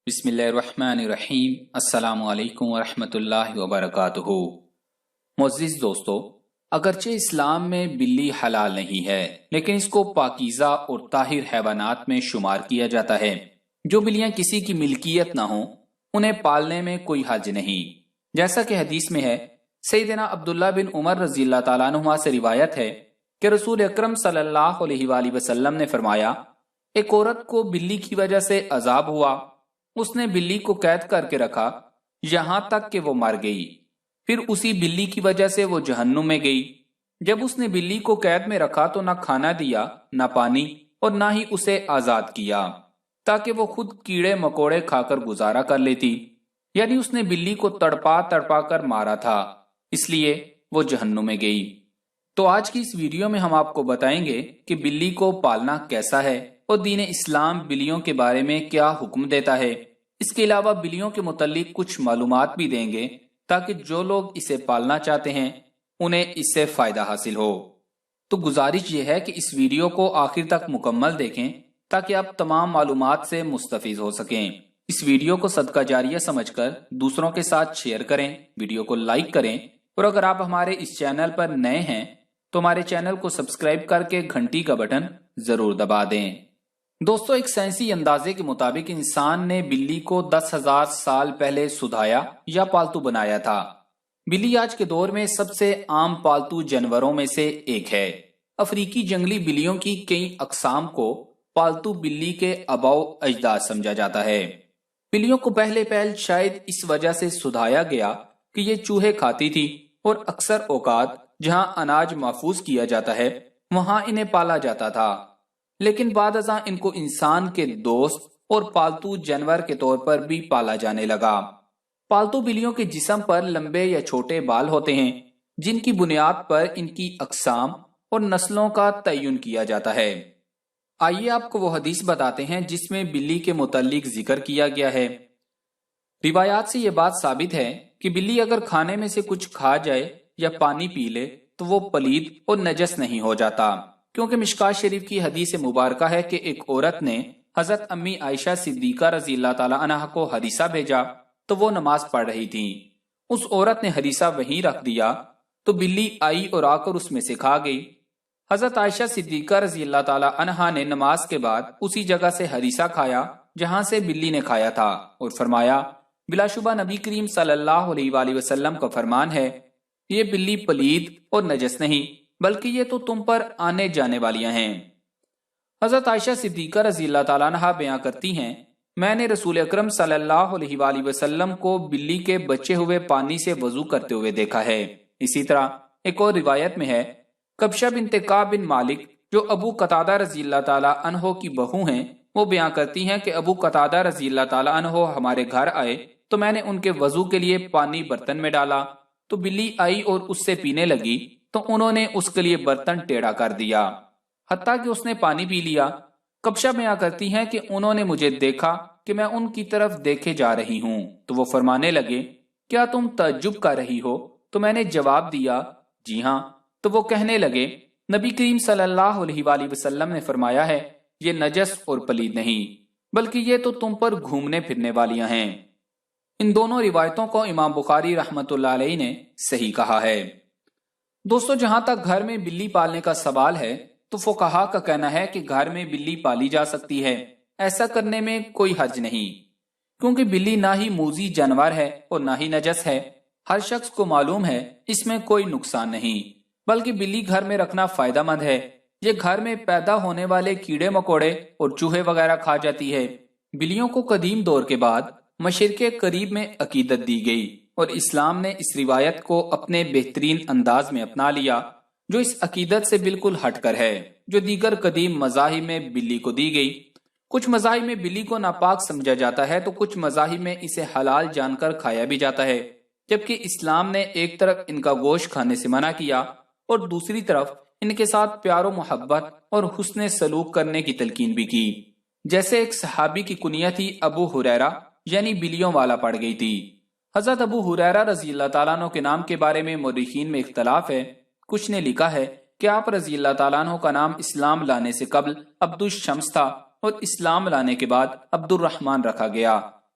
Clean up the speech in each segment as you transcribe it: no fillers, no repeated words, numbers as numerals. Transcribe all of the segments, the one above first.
بسم اللہ الرحمن الرحیم۔ السلام علیکم ورحمۃ اللہ وبرکاتہ۔ معزز دوستو، اگرچہ اسلام میں بلی حلال نہیں ہے لیکن اس کو پاکیزہ اور طاہر حیوانات میں شمار کیا جاتا ہے۔ جو بلیاں کسی کی ملکیت نہ ہوں انہیں پالنے میں کوئی حرج نہیں۔ جیسا کہ حدیث میں ہے، سیدنا عبداللہ بن عمر رضی اللہ تعالیٰ عنہما سے روایت ہے کہ رسول اکرم صلی اللہ علیہ وآلہ وسلم نے فرمایا، ایک عورت کو بلی کی وجہ سے عذاب ہوا، اس نے بلی کو قید کر کے رکھا یہاں تک کہ وہ مر گئی، پھر اسی بلی کی وجہ سے وہ جہنم میں گئی۔ جب اس نے بلی کو قید میں رکھا تو نہ کھانا دیا، نہ پانی، اور نہ ہی اسے آزاد کیا تاکہ وہ خود کیڑے مکوڑے کھا کر گزارا کر لیتی، یعنی اس نے بلی کو تڑپا تڑپا کر مارا تھا، اس لیے وہ جہنم میں گئی۔ تو آج کی اس ویڈیو میں ہم آپ کو بتائیں گے کہ بلی کو پالنا کیسا ہے اور دین اسلام بلیوں کے بارے میں کیا حکم دیتا ہے۔ اس کے علاوہ بلیوں کے متعلق کچھ معلومات بھی دیں گے تاکہ جو لوگ اسے پالنا چاہتے ہیں انہیں اس سے فائدہ حاصل ہو۔ تو گزارش یہ ہے کہ اس ویڈیو کو آخر تک مکمل دیکھیں تاکہ آپ تمام معلومات سے مستفید ہو سکیں۔ اس ویڈیو کو صدقہ جاریہ سمجھ کر دوسروں کے ساتھ شیئر کریں، ویڈیو کو لائک کریں، اور اگر آپ ہمارے اس چینل پر نئے ہیں تو ہمارے چینل کو سبسکرائب کر کے گھنٹی کا بٹن ضرور دبا دیں۔ دوستو، ایک سائنسی اندازے کے مطابق انسان نے بلی کو 10,000 سال پہلے سدھایا یا پالتو بنایا تھا۔ بلی آج کے دور میں سب سے عام پالتو جانوروں میں سے ایک ہے۔ افریقی جنگلی بلیوں کی کئی اقسام کو پالتو بلی کے آباؤ اجداد سمجھا جاتا ہے۔ بلیوں کو پہلے شاید اس وجہ سے سدھایا گیا کہ یہ چوہے کھاتی تھی اور اکثر اوقات جہاں اناج محفوظ کیا جاتا ہے وہاں انہیں پالا جاتا تھا، لیکن بعد ازاں ان کو انسان کے دوست اور پالتو جانور کے طور پر بھی پالا جانے لگا۔ پالتو بلیوں کے جسم پر لمبے یا چھوٹے بال ہوتے ہیں جن کی بنیاد پر ان کی اقسام اور نسلوں کا تعین کیا جاتا ہے۔ آئیے آپ کو وہ حدیث بتاتے ہیں جس میں بلی کے متعلق ذکر کیا گیا ہے۔ روایات سے یہ بات ثابت ہے کہ بلی اگر کھانے میں سے کچھ کھا جائے یا پانی پی لے تو وہ پلید اور نجس نہیں ہو جاتا، کیونکہ مشکوٰۃ شریف کی حدیث مبارکہ ہے کہ ایک عورت نے حضرت امی عائشہ صدیقہ رضی اللہ تعالی عنہا کو حدیثہ بھیجا تو وہ نماز پڑھ رہی تھی۔ اس عورت نے حدیثہ وہیں رکھ دیا تو بلی آئی اور آ کر اس میں سے کھا گئی۔ حضرت عائشہ صدیقہ رضی اللہ تعالی عنہا نے نماز کے بعد اسی جگہ سے حدیثہ کھایا جہاں سے بلی نے کھایا تھا اور فرمایا، بلا شبہ نبی کریم صلی اللہ علیہ وآلہ وسلم کا فرمان ہے، یہ بلی پلید اور نجس نہیں بلکہ یہ تو تم پر آنے جانے والیاں ہیں۔ حضرت عائشہ صدیقہ رضی اللہ تعالیٰ عنہا بیان کرتی ہیں، میں نے رسول اکرم صلی اللہ علیہ وآلہ وسلم کو بلی کے بچے ہوئے پانی سے وضو کرتے ہوئے دیکھا ہے۔ اسی طرح ایک اور روایت میں ہے، کبشہ بنت کعب بن مالک جو ابو قتادہ رضی اللہ تعالیٰ عنہ کی بہو ہیں، وہ بیان کرتی ہیں کہ ابو قتادہ رضی اللہ تعالیٰ عنہ ہمارے گھر آئے تو میں نے ان کے وضو کے لیے پانی برتن میں ڈالا تو بلی آئی اور اس سے پینے لگی تو انہوں نے اس کے لیے برتن ٹیڑھا کر دیا حتیٰ کہ اس نے پانی پی لیا۔ کبشہ بیان کرتی ہیں کہ انہوں نے مجھے دیکھا کہ میں ان کی طرف دیکھے جا رہی ہوں تو وہ فرمانے لگے، کیا تم تعجب کر رہی ہو؟ تو میں نے جواب دیا، جی ہاں۔ تو وہ کہنے لگے، نبی کریم صلی اللہ علیہ وآلہ وسلم نے فرمایا ہے، یہ نجس اور پلید نہیں بلکہ یہ تو تم پر گھومنے پھرنے والیاں ہیں۔ ان دونوں روایتوں کو امام بخاری رحمۃ اللہ علیہ نے صحیح کہا ہے۔ دوستو، جہاں تک گھر میں بلی پالنے کا سوال ہے تو فقہا کا کہنا ہے کہ گھر میں بلی پالی جا سکتی ہے، ایسا کرنے میں کوئی حرج نہیں، کیونکہ بلی نہ ہی موذی جانور ہے اور نہ ہی نجس ہے۔ ہر شخص کو معلوم ہے اس میں کوئی نقصان نہیں، بلکہ بلی گھر میں رکھنا فائدہ مند ہے۔ یہ گھر میں پیدا ہونے والے کیڑے مکوڑے اور چوہے وغیرہ کھا جاتی ہے۔ بلیوں کو قدیم دور کے بعد مشرق قریب میں عقیدت دی گئی اور اسلام نے اس روایت کو اپنے بہترین انداز میں اپنا لیا جو اس عقیدت سے بالکل ہٹ کر ہے جو دیگر قدیم مذاہب میں بلی کو دی گئی۔ کچھ مذاہب میں بلی کو ناپاک سمجھا جاتا ہے تو کچھ مذاہب میں اسے حلال جان کر کھایا بھی جاتا ہے، جبکہ اسلام نے ایک طرف ان کا گوشت کھانے سے منع کیا اور دوسری طرف ان کے ساتھ پیار و محبت اور حسن سلوک کرنے کی تلقین بھی کی۔ جیسے ایک صحابی کی کنیت تھی ابو ہریرہ، یعنی بلیوں والا پڑ گئی تھی۔ حضرت ابو ہریرہ رضی اللہ تعالیٰ عنہ کے نام کے بارے میں مورخین میں اختلاف ہے۔ کچھ نے لکھا ہے کہ آپ رضی اللہ تعالیٰ عنہ کا نام اسلام لانے سے قبل عبد الشمس تھا اور اسلام لانے کے بعد عبد الرحمن رکھا گیا،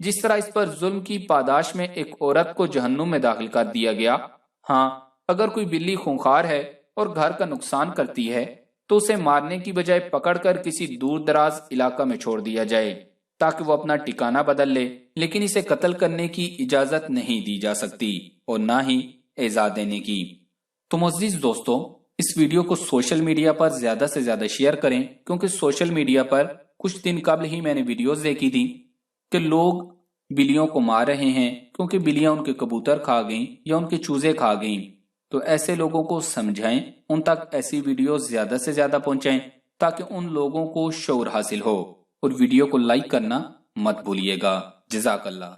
جس طرح اس پر ظلم کی پاداش میں ایک عورت کو جہنم میں داخل کر دیا گیا، ہاں اگر کوئی بلی خونخوار ہے اور گھر کا نقصان کرتی ہے تو اسے مارنے کی بجائے پکڑ کر کسی دور دراز علاقہ میں چھوڑ دیا جائے تاکہ وہ اپنا ٹھکانہ بدل لے، لیکن اسے قتل کرنے کی اجازت نہیں دی جا سکتی اور نہ ہی ایذا دینے کی۔ تو معزز دوستو، اس ویڈیو کو سوشل میڈیا پر زیادہ سے زیادہ شیئر کریں، کیونکہ سوشل میڈیا پر کچھ دن قبل ہی میں نے ویڈیوز دیکھی تھی کہ لوگ بلیوں کو مار رہے ہیں کیونکہ بلیاں ان کے کبوتر کھا گئیں یا ان کے چوزے کھا گئیں۔ تو ایسے لوگوں کو سمجھائیں، ان تک ایسی ویڈیوز زیادہ سے زیادہ پہنچائیں تاکہ ان لوگوں کو شعور حاصل ہو، اور ویڈیو کو لائک کرنا مت بھولیے گا۔ جزاک اللہ۔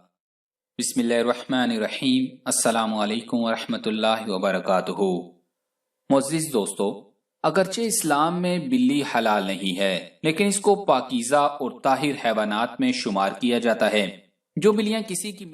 بسم اللہ الرحمن الرحیم۔ السلام علیکم ورحمۃ اللہ وبرکاتہ۔ معزز دوستو، اگرچہ اسلام میں بلی حلال نہیں ہے، لیکن اس کو پاکیزہ اور طاہر حیوانات میں شمار کیا جاتا ہے۔ جو بلیاں کسی کی